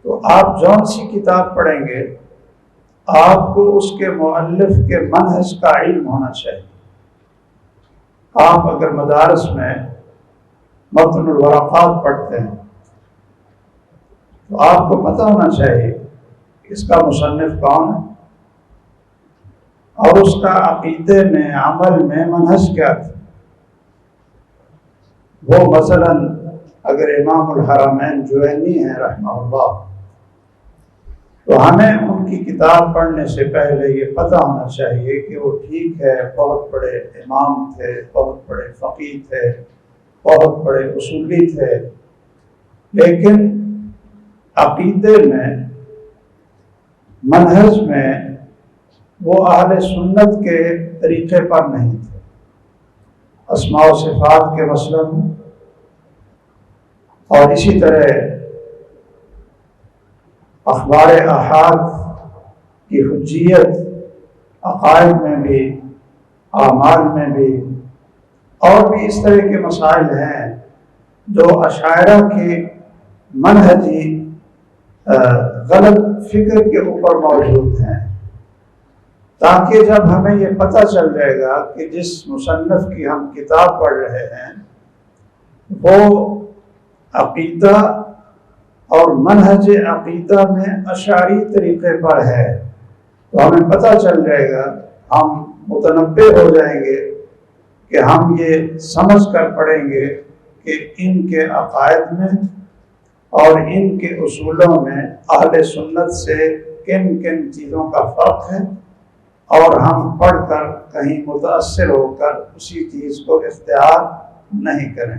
تو آپ جون سی کتاب پڑھیں گے آپ کو اس کے مؤلف کے منہج کا علم ہونا چاہیے۔ آپ اگر مدارس میں متن الورقات پڑھتے ہیں تو آپ کو پتہ ہونا چاہیے کہ اس کا مصنف کون ہے اور اس کا عقیدے میں عمل میں منہج کیا تھا۔ وہ مثلا اگر امام الحرمین جوینی ہیں رحمہ اللہ تو ہمیں ان کی کتاب پڑھنے سے پہلے یہ پتہ ہونا چاہیے کہ وہ ٹھیک ہے بہت بڑے امام تھے، بہت بڑے فقیہ تھے، بہت بڑے اصولی تھے، لیکن عقیدے میں منہج میں وہ اہل سنت کے طریقے پر نہیں تھے۔ اسماء و صفات کے مسئلہ میں اور اسی طرح اخبار احاد کی حجیت عقائد میں بھی، اعمال میں بھی، اور بھی اس طرح کے مسائل ہیں جو اشاعرہ کے منہجی غلط فکر کے اوپر موجود ہیں، تاکہ جب ہمیں یہ پتہ چل جائے گا کہ جس مصنف کی ہم کتاب پڑھ رہے ہیں وہ عقیدہ اور منہج عقیدہ میں اشعری طریقے پر ہے، تو ہمیں پتہ چل جائے گا، ہم متنبع ہو جائیں گے کہ ہم یہ سمجھ کر پڑھیں گے کہ ان کے عقائد میں اور ان کے اصولوں میں اہل سنت سے کن کن چیزوں کا فرق ہے، اور ہم پڑھ کر کہیں متاثر ہو کر اسی چیز کو اختیار نہیں کریں۔